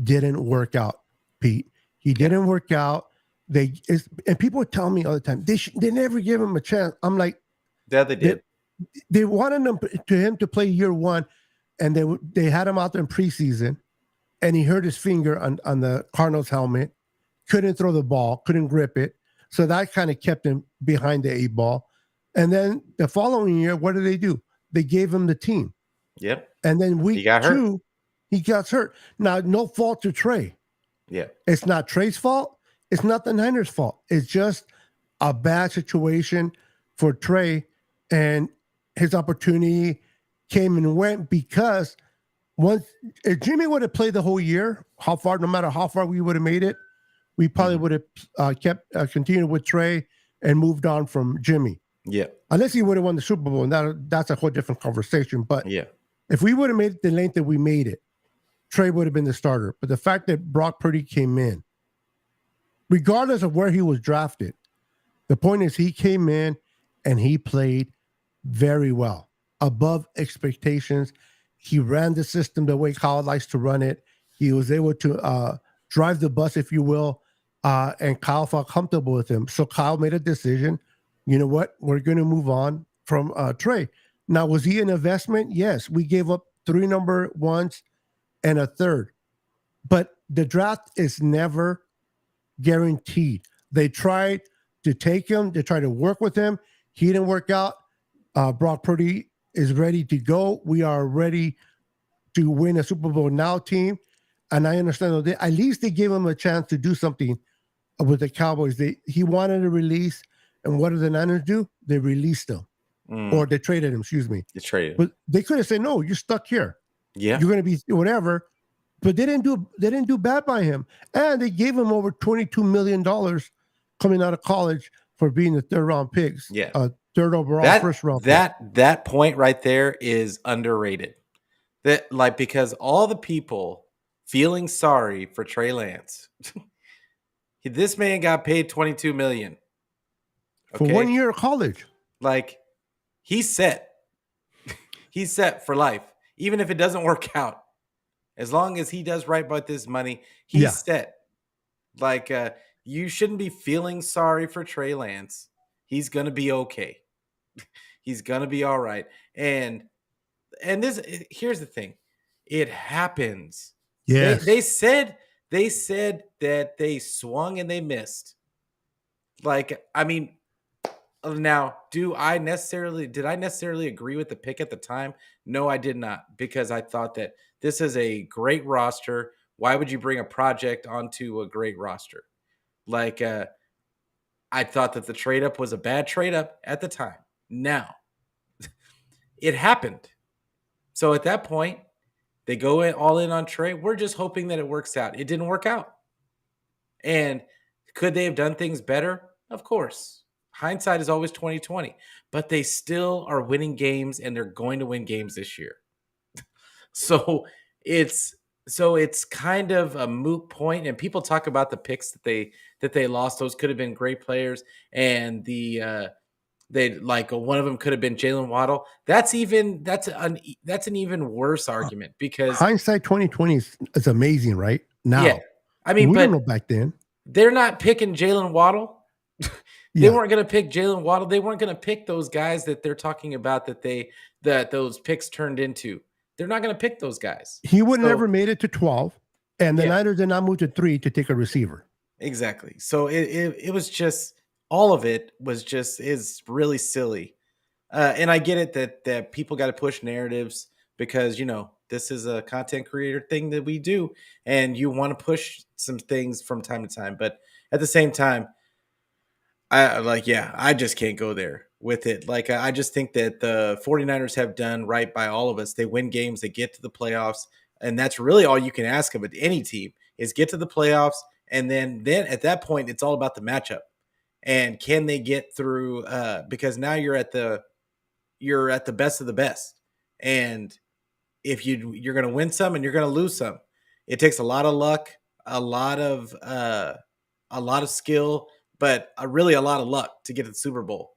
[SPEAKER 3] didn't work out, Pete. He didn't work out. And people would tell me all the time, they never give him a chance. I'm like,
[SPEAKER 4] yeah, they did.
[SPEAKER 3] They wanted him to play year 1, and they had him out there in preseason, and he hurt his finger on the Cardinals helmet, couldn't throw the ball, couldn't grip it. So that kind of kept him behind the 8 ball. And then the following year, what did they do? They gave him the team.
[SPEAKER 4] Yep.
[SPEAKER 3] And then week 2, he got hurt. Now, no fault to Trey.
[SPEAKER 4] Yeah.
[SPEAKER 3] It's not Trey's fault. It's not the Niners' fault. It's just a bad situation for Trey, and his opportunity came and went because if Jimmy would have played the whole year, no matter how far we would have made it, we probably would have continued with Trey and moved on from Jimmy.
[SPEAKER 4] Yeah.
[SPEAKER 3] Unless he would have won the Super Bowl, and that's a whole different conversation. But if we would have made it the length that we made it, Trey would have been the starter. But the fact that Brock Purdy came in, regardless of where he was drafted, the point is he came in and he played very well, above expectations. He ran the system the way Kyle likes to run it. He was able to drive the bus, if you will, and Kyle felt comfortable with him. So Kyle made a decision. You know what? We're going to move on from Trey. Now, was he an investment? Yes. We gave up 3 number ones and a third. But the draft is never guaranteed. They tried to take him. They tried to work with him. He didn't work out. Brock Purdy is ready to go. We are ready to win a Super Bowl now team. And I understand that at least they gave him a chance to do something with the Cowboys. He wanted a release. And what did the Niners do? They released him. Or they traded him, excuse me.
[SPEAKER 4] They traded him.
[SPEAKER 3] But they could have said, no, you're stuck here.
[SPEAKER 4] Yeah.
[SPEAKER 3] You're going to be whatever. But they didn't do bad by him. And they gave him over $22 million coming out of college for being the 3rd round picks.
[SPEAKER 4] Yeah.
[SPEAKER 3] Third overall, first round.
[SPEAKER 4] That point right there is underrated. Because all the people feeling sorry for Trey Lance, this man got paid $22 million.
[SPEAKER 3] Okay? For 1 year of college.
[SPEAKER 4] Like, he's set. He's set for life. Even if it doesn't work out. As long as he does right by this money, he's set. Like, you shouldn't be feeling sorry for Trey Lance. He's going to be okay. He's going to be all right. And this, here's the thing. It happens.
[SPEAKER 3] Yes.
[SPEAKER 4] They said that they swung and they missed. Like, I mean, now, did I necessarily agree with the pick at the time? No, I did not, because I thought that this is a great roster. Why would you bring a project onto a great roster? Like, I thought that the trade up was a bad trade up at the time. Now, it happened. So at that point, they go all in on Trey. We're just hoping that it works out. It didn't work out. And could they have done things better? Of course. Hindsight is always 20/20. But they still are winning games, and they're going to win games this year. So it's kind of a moot point, and people talk about the picks that they lost. Those could have been great players, and one of them could have been Jalen Waddle. That's an even worse argument, because
[SPEAKER 3] hindsight 2020 is amazing, right? Now,
[SPEAKER 4] yeah, I mean,
[SPEAKER 3] we don't know back then.
[SPEAKER 4] They're not picking Jalen Waddle. They weren't going to pick Jalen Waddle. They weren't going to pick those guys that they're talking about that those picks turned into. They're not going to pick those guys.
[SPEAKER 3] He would never made it to 12, and the Niners did not move to 3 to take a receiver.
[SPEAKER 4] Exactly. So it was just, all of it is really silly. And I get it that people got to push narratives, because, this is a content creator thing that we do, and you want to push some things from time to time. But at the same time, I just can't go there with it. Like, I just think that the 49ers have done right by all of us. They win games, they get to the playoffs, and that's really all you can ask of any team, is get to the playoffs. And then at that point, it's all about the matchup. And can they get through, because now you're at the best of the best. And if you're going to win some and you're going to lose some, it takes a lot of luck, a lot of skill, but really a lot of luck to get to the Super Bowl.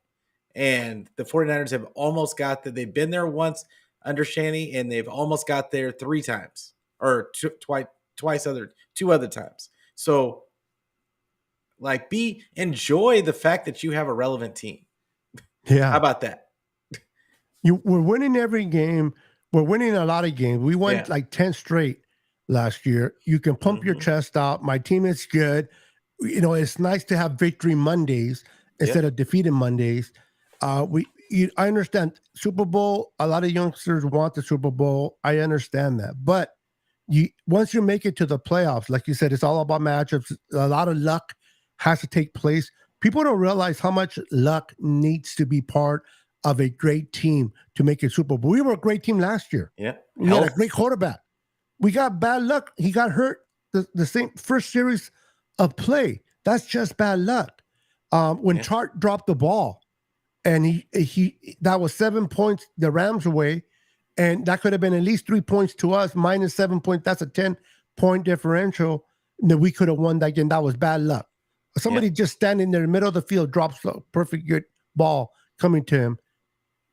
[SPEAKER 4] And the 49ers have almost got that. They've been there once under Shanny, and they've almost got there 3 times, or two other times. So, enjoy the fact that you have a relevant team.
[SPEAKER 3] Yeah.
[SPEAKER 4] How about that?
[SPEAKER 3] We're winning every game. We're winning a lot of games. We won 10 straight last year. You can pump your chest out. My team is good. It's nice to have victory Mondays instead of defeated Mondays. I understand Super Bowl. A lot of youngsters want the Super Bowl. I understand that. But once you make it to the playoffs, like you said, it's all about matchups. A lot of luck has to take place. People don't realize how much luck needs to be part of a great team to make it Super Bowl. We were a great team last year.
[SPEAKER 4] Yeah.
[SPEAKER 3] We had a great quarterback. We got bad luck. He got hurt the same first series of play. That's just bad luck. When Chart dropped the ball, and he that was 7 points the Rams away, and that could have been at least 3 points to us, minus 7 points. That's a 10-point differential that we could have won that game. That was bad luck. Somebody just standing there in the middle of the field drops a perfect good ball coming to him.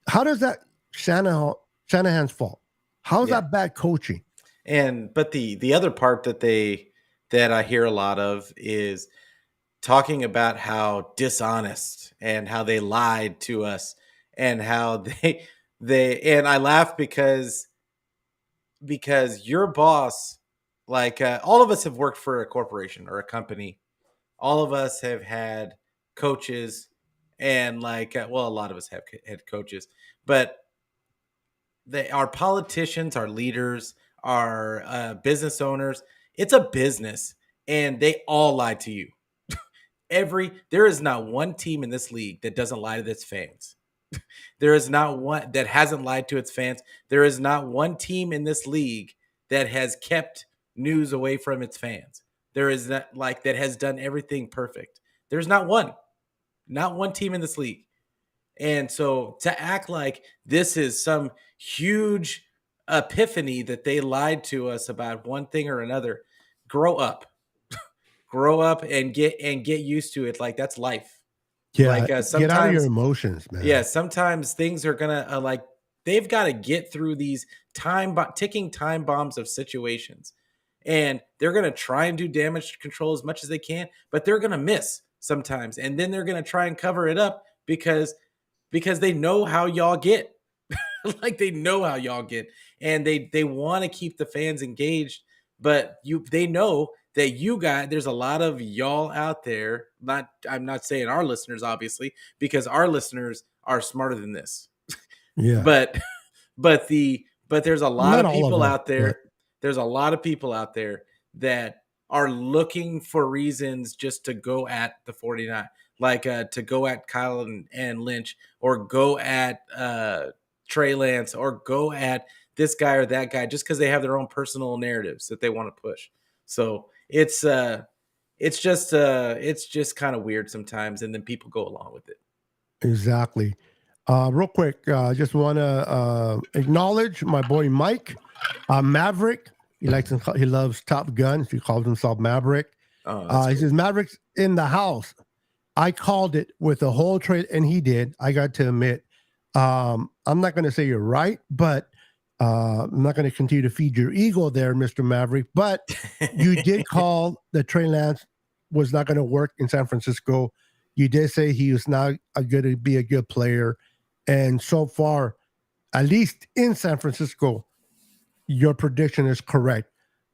[SPEAKER 3] How does that Shanahan's fault? How's that bad coaching?
[SPEAKER 4] But the other part that I hear a lot of is talking about how dishonest and how they lied to us and how they and I laugh because your boss, like all of us have worked for a corporation or a company. All of us have had coaches and well, a lot of us have had coaches, but our politicians, our leaders, our business owners, it's a business and they all lie to you. There is not one team in this league that doesn't lie to its fans. There is not one that hasn't lied to its fans. There is not one team in this league that has kept news away from its fans. There is not that has done everything perfect. There's not one team in this league. And so to act like this is some huge epiphany that they lied to us about one thing or another, grow up. Grow up and get used to it. Like that's life.
[SPEAKER 3] Yeah, get out of your emotions, man.
[SPEAKER 4] Yeah, sometimes things are gonna they've got to get through these ticking time bombs of situations, and they're gonna try and do damage control as much as they can, but they're gonna miss sometimes, and then they're gonna try and cover it up because they know how y'all get. Like they know how y'all get, and they want to keep the fans engaged, but they know that there's a lot of y'all out there. I'm not saying our listeners, obviously, because our listeners are smarter than this.
[SPEAKER 3] Yeah.
[SPEAKER 4] But there's a lot of people out there.
[SPEAKER 3] But...
[SPEAKER 4] There's a lot of people out there that are looking for reasons just to go at the 49, to go at Kyle and Lynch, or go at Trey Lance, or go at this guy or that guy, just because they have their own personal narratives that they want to push. So it's just kind of weird sometimes, and then people go along with it.
[SPEAKER 3] Exactly. Real quick, I just want to acknowledge my boy Mike, Maverick. He loves Top Gun. He calls himself Maverick. He says Maverick's in the house. I called it with the whole trade, and he did. I got to admit, I'm not going to say you're right, but I'm not going to continue to feed your ego there, Mr. Maverick. But you did call that Trey Lance was not going to work in San Francisco. You did say he was not going to be a good player. And so far, at least in San Francisco, your prediction is correct.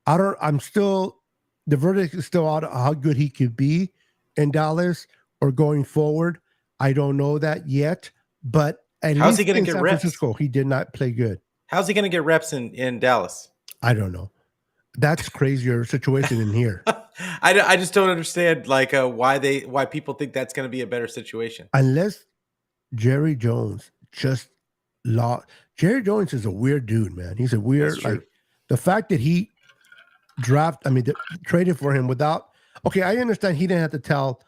[SPEAKER 3] The verdict is still out of how good he could be in Dallas or going forward. I don't know that yet, but
[SPEAKER 4] how's he going to get reps?
[SPEAKER 3] Francisco, he did not play good.
[SPEAKER 4] How's he going to get reps in Dallas?
[SPEAKER 3] I don't know. That's crazier situation in here.
[SPEAKER 4] I just don't understand why people think that's going to be a better situation.
[SPEAKER 3] Unless Jerry Jones Jerry Jones is a weird dude, man. He's a weird, the fact that he traded for him without, okay, I understand he didn't have to tell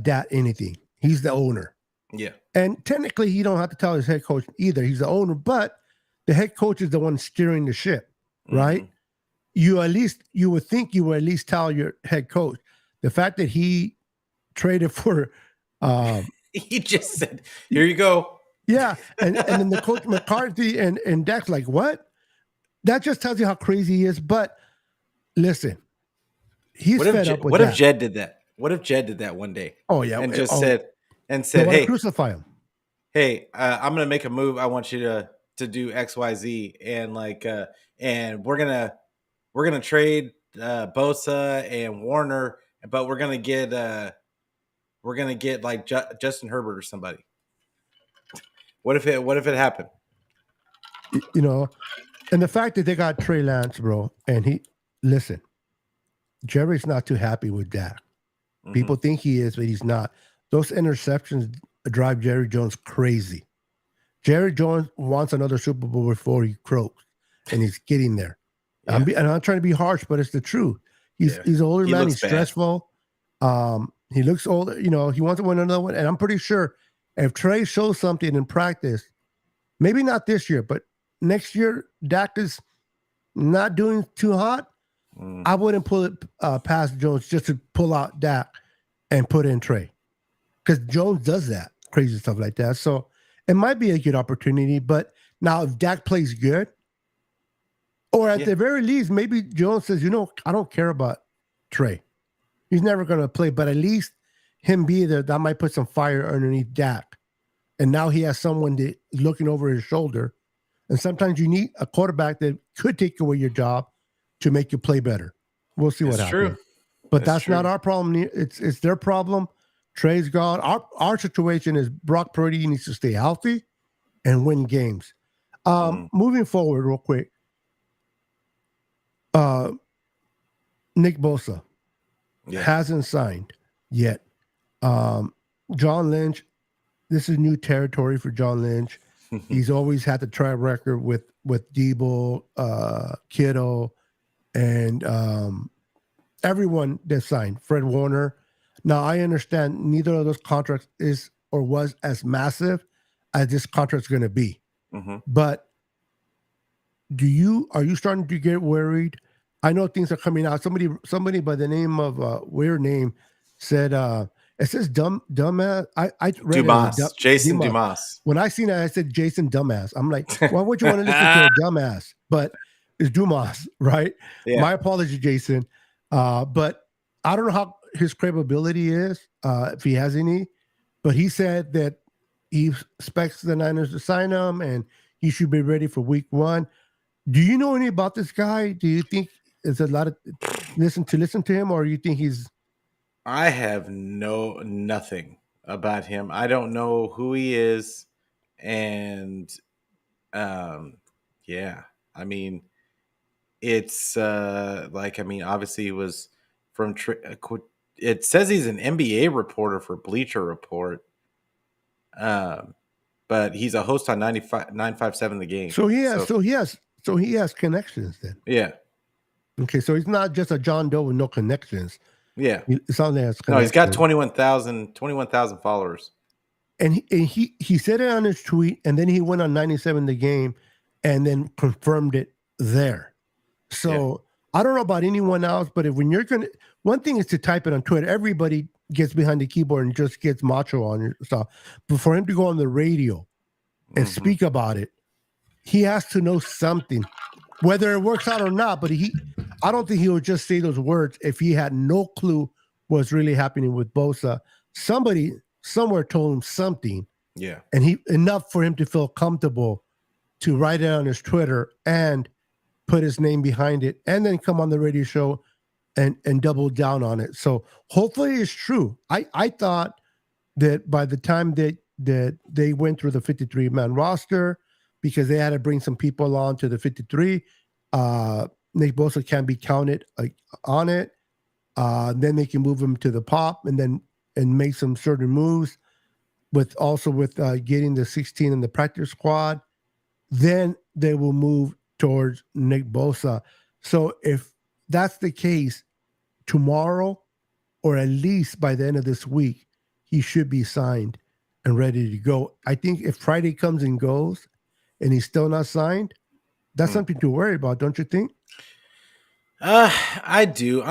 [SPEAKER 3] Dat anything. He's the owner.
[SPEAKER 4] Yeah.
[SPEAKER 3] And technically he don't have to tell his head coach either. He's the owner, but the head coach is the one steering the ship, right? Mm-hmm. You would think you would at least tell your head coach. The fact that he traded for
[SPEAKER 4] he just said, here you go.
[SPEAKER 3] Yeah. And then the coach McCarthy and Dak's like, what? That just tells you how crazy he is. But listen, he's fed up with that.
[SPEAKER 4] What if Jed did that? What if Jed did that one day?
[SPEAKER 3] Oh, yeah.
[SPEAKER 4] And said, hey,
[SPEAKER 3] crucify him.
[SPEAKER 4] Hey, I'm going to make a move. I want you to do X, Y, Z. And and we're going to trade Bosa and Warner, but we're going to get like Justin Herbert or somebody. What if it happened?
[SPEAKER 3] And the fact that they got Trey Lance, bro, and Jerry's not too happy with that. Mm-hmm. People think he is, but he's not. Those interceptions drive Jerry Jones crazy. Jerry Jones wants another Super Bowl before he croaks, and he's getting there. Yeah. I'm not trying to be harsh, but it's the truth. He's an older man. He's stressful. He looks older. He wants to win another one, and I'm pretty sure if Trey shows something in practice, maybe not this year, but next year, Dak is not doing too hot. I wouldn't pull it past Jones just to pull out Dak and put in Trey, because Jones does that crazy stuff like that. So it might be a good opportunity. But now, if Dak plays good, Or at the very least, maybe Jones says, I don't care about Trey. He's never going to play, but at least him be there, that might put some fire underneath Dak. And now he has someone looking over his shoulder. And sometimes you need a quarterback that could take away your job to make you play better. We'll see what happens. But that's not our problem. It's their problem. Trey's gone. Our situation is Brock Purdy needs to stay healthy and win games. Moving forward real quick. Nick Bosa hasn't signed yet. John Lynch, this is new territory for John Lynch. He's always had the track record with Debo, Kittle, and everyone that signed. Fred Warner. Now I understand neither of those contracts is or was as massive as this contract's going to be. But are you starting to get worried? I know things are coming out. Somebody by the name of weird name said it says dumbass. I read
[SPEAKER 4] Dumas, Jason Dumas.
[SPEAKER 3] When I seen that, I said Jason Dumbass. I'm like, why would you want to listen to a dumbass? But it's Dumas, right? Yeah. My apology, Jason. But I don't know how his credibility is, if he has any. But he said that he expects the Niners to sign him, and he should be ready for week 1. Do you know any about this guy? Do you think it's a lot of listen to him, or you think he's?
[SPEAKER 4] I have nothing about him. I don't know who he is, and yeah. I mean, it's obviously he was from. It says he's an NBA reporter for Bleacher Report. But he's a host on 957 The Game. So
[SPEAKER 3] he has connections then.
[SPEAKER 4] Yeah.
[SPEAKER 3] Okay, so he's not just a John Doe with no connections.
[SPEAKER 4] Yeah.
[SPEAKER 3] It's on there.
[SPEAKER 4] No, he's got 21,000 followers.
[SPEAKER 3] And he said it on his tweet, and then he went on 97 The Game and then confirmed it there. So I don't know about anyone else, but one thing is to type it on Twitter. Everybody gets behind the keyboard and just gets macho on it stuff. But for him to go on the radio and speak about it, he has to know something, whether it works out or not. But I don't think he would just say those words if he had no clue what's really happening with Bosa. Somebody somewhere told him something.
[SPEAKER 4] Yeah.
[SPEAKER 3] And enough for him to feel comfortable to write it on his Twitter and put his name behind it and then come on the radio show and double down on it. So hopefully it's true. I thought that by the time that they went through the 53-man roster, because they had to bring some people on to the 53, Nick Bosa can be counted on it. Then they can move him to the POP and make some certain moves with getting the 16 in the practice squad. Then they will move towards Nick Bosa. So if that's the case, tomorrow or at least by the end of this week, he should be signed and ready to go. I think if Friday comes and goes and he's still not signed, that's something to worry about, don't you think?
[SPEAKER 4] I do.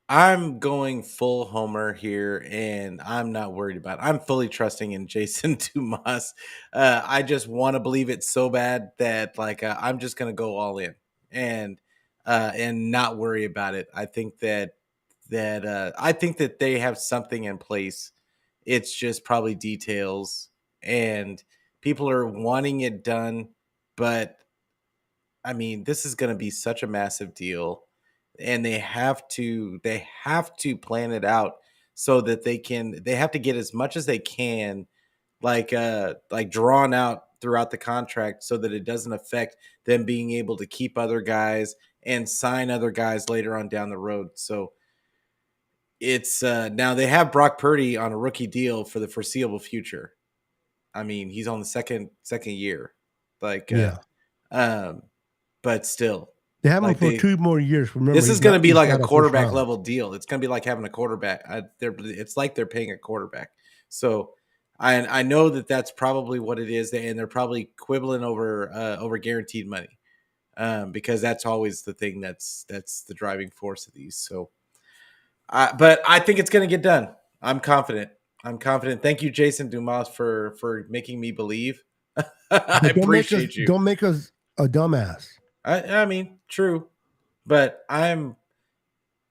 [SPEAKER 4] I'm going full homer here, and I'm not worried about it. I'm fully trusting in Jason Dumas. I just want to believe it so bad that I'm just going to go all in and not worry about it. I think that they have something in place. It's just probably details, and people are wanting it done. But I mean, this is going to be such a massive deal. And they have to plan it out so that they have to get as much as they can, like drawn out throughout the contract so that it doesn't affect them being able to keep other guys and sign other guys later on down the road. So it's now they have Brock Purdy on a rookie deal for the foreseeable future. I mean, he's on the second year, but still.
[SPEAKER 3] They have him for 2 more years. Remember,
[SPEAKER 4] this is going to be like a quarterback level deal. It's going to be like having a quarterback. It's like they're paying a quarterback. So I know that that's probably what it is, and they're probably quibbling over guaranteed money, because that's always the thing that's the driving force of these. So, but I think it's going to get done. I'm confident. Thank you, Jason Dumas, for making me believe. I appreciate you.
[SPEAKER 3] Don't make us a dumbass.
[SPEAKER 4] I mean, true, but I'm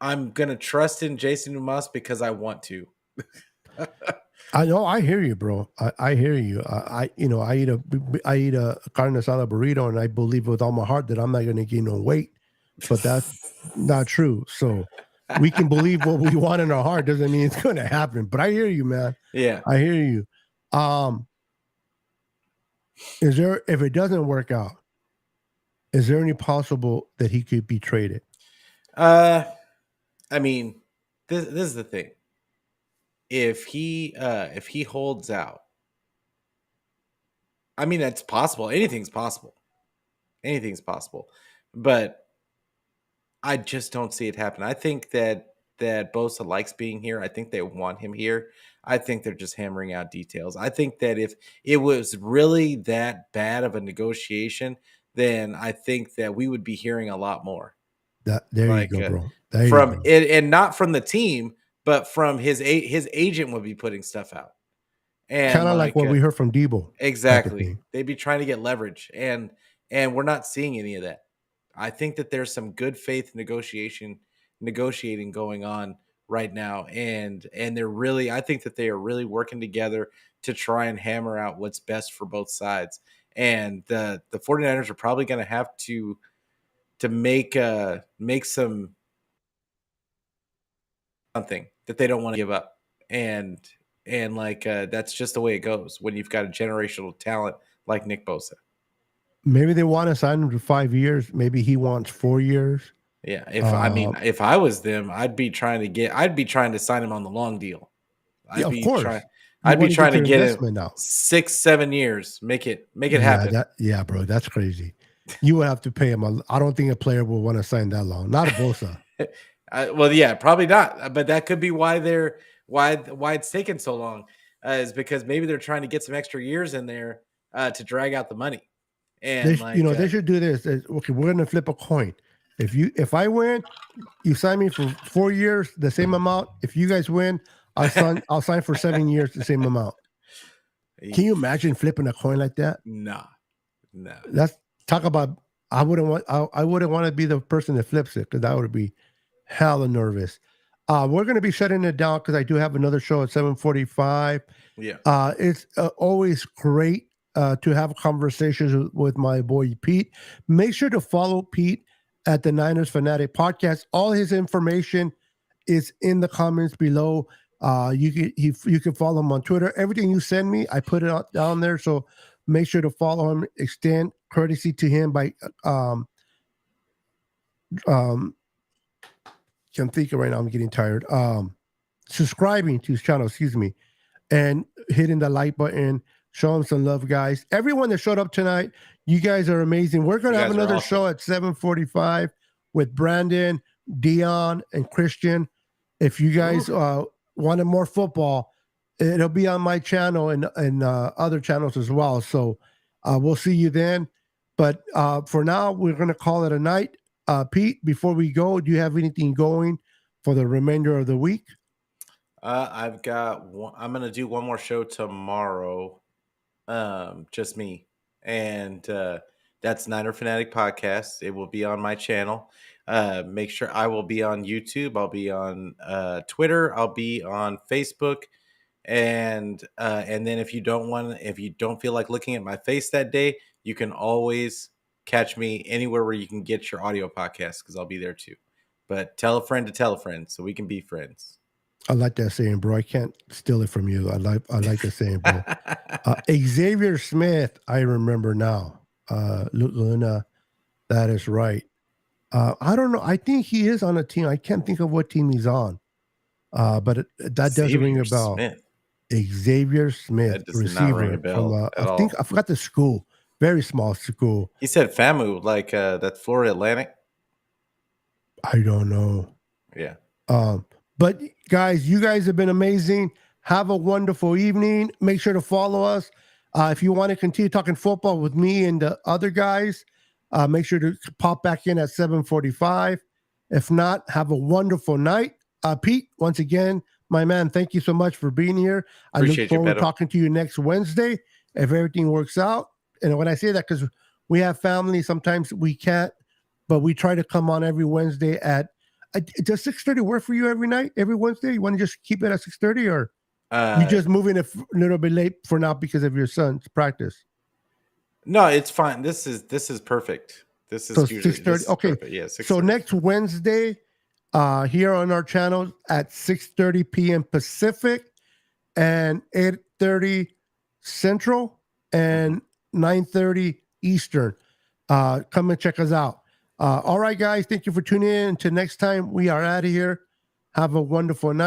[SPEAKER 4] gonna trust in Jason Dumas because I want to.
[SPEAKER 3] I know. I hear you, bro. I hear you. I eat a carne asada burrito, and I believe with all my heart that I'm not going to gain no weight. But that's not true. So we can believe what we want in our heart doesn't mean it's going to happen. But I hear you, man.
[SPEAKER 4] Yeah,
[SPEAKER 3] I hear you. Is there, if it doesn't work out, is there any possible that he could be traded?
[SPEAKER 4] I mean, this is the thing. If he holds out, I mean, it's possible. Anything's possible. Anything's possible. But I just don't see it happen. I think that Bosa likes being here. I think they want him here. I think they're just hammering out details. I think that if it was really that bad of a negotiation, then I think that we would be hearing a lot more.
[SPEAKER 3] There you go, bro. There
[SPEAKER 4] From
[SPEAKER 3] you go.
[SPEAKER 4] it, and not from the team, but from his agent would be putting stuff out. And
[SPEAKER 3] Kind of like what we heard from Debo.
[SPEAKER 4] exactly, they'd be trying to get leverage, and we're not seeing any of that. I think that there's some good faith negotiating going on right now, and they're really, I think that they are really working together to try and hammer out what's best for both sides. And the 49ers are probably going to have to make something that they don't want to give up, and that's just the way it goes when you've got a generational talent like Nick Bosa.
[SPEAKER 3] Maybe they want to sign him to 5 years. Maybe he wants 4 years.
[SPEAKER 4] Yeah, if I was them, I'd be trying to sign him on the long deal.
[SPEAKER 3] Of course.
[SPEAKER 4] I'd be trying to get him
[SPEAKER 3] now.
[SPEAKER 4] 6-7 years. Make it happen.
[SPEAKER 3] Bro, that's crazy. You would have to pay him. I don't think a player will want to sign that long. Not a Bosa.
[SPEAKER 4] Well, yeah, probably not. But that could be why it's taken so long, is because maybe they're trying to get some extra years in there to drag out the money. And
[SPEAKER 3] they should do this. Okay, we're gonna flip a coin. If I win, you sign me for 4 years, the same amount. If you guys win, I'll sign for 7 years, the same amount. Can you imagine flipping a coin like that?
[SPEAKER 4] No.
[SPEAKER 3] That's talk about. I wouldn't want to be the person that flips it, because that would be hella nervous. We're going to be shutting it down because I do have another show at 7:45.
[SPEAKER 4] Yeah.
[SPEAKER 3] It's always great to have conversations with my boy Pete. Make sure to follow Pete at the Niners Fanatic Podcast. All his information is in the comments below. You can follow him on Twitter. Everything you send me, I put it down there. So make sure to follow him. Extend courtesy to him by I'm thinking right now, I'm getting tired. Subscribing to his channel, and hitting the like button. Show him some love, guys. Everyone that showed up tonight, you guys are amazing. We're going to have another show at 7:45 with Brandon, Dion, and Christian. If you guys wanted more football, it'll be on my channel and other channels as well. So we'll see you then. But for now, we're going to call it a night. Pete, before we go, do you have anything going for the remainder of the week?
[SPEAKER 4] I've got one. I'm going to do one more show tomorrow. Just me. And that's Niner Fanatic Podcast. It will be on my channel. Make sure I will be on YouTube. I'll be on Twitter. I'll be on Facebook. And then if you don't feel like looking at my face that day, you can always catch me anywhere where you can get your audio podcast, because I'll be there too. But tell a friend to tell a friend so we can be friends.
[SPEAKER 3] I like that saying, bro. I can't steal it from you. I like that saying, bro. Xavier Smith, I remember now. Luna, that is right. I don't know. I think he is on a team. I can't think of what team he's on. But that does ring a bell. Xavier Smith, receiver from I forgot the school. Very small school.
[SPEAKER 4] He said FAMU, like that Florida Atlantic.
[SPEAKER 3] I don't know.
[SPEAKER 4] Yeah.
[SPEAKER 3] But guys, you guys have been amazing. Have a wonderful evening. Make sure to follow us. If you want to continue talking football with me and the other guys, make sure to pop back in at 7:45. If not, have a wonderful night. Pete, once again, my man, thank you so much for being here. I look forward to talking to you next Wednesday if everything works out. And when I say that, because we have family. Sometimes we can't, but we try to come on every Wednesday at. Does 6:30 work for you every night, every Wednesday? You want to just keep it at 6:30, or you just moving it a little bit late for now because of your son's practice?
[SPEAKER 4] No, it's fine. This is perfect. This is
[SPEAKER 3] So
[SPEAKER 4] usually
[SPEAKER 3] 6:30. Okay.
[SPEAKER 4] perfect. Yeah, 6:30.
[SPEAKER 3] So next Wednesday, here on our channel at 6:30 p.m. Pacific and 8:30 Central and 9:30 Eastern. Come and check us out. All right, guys. Thank you for tuning in. Until next time, we are out of here. Have a wonderful night.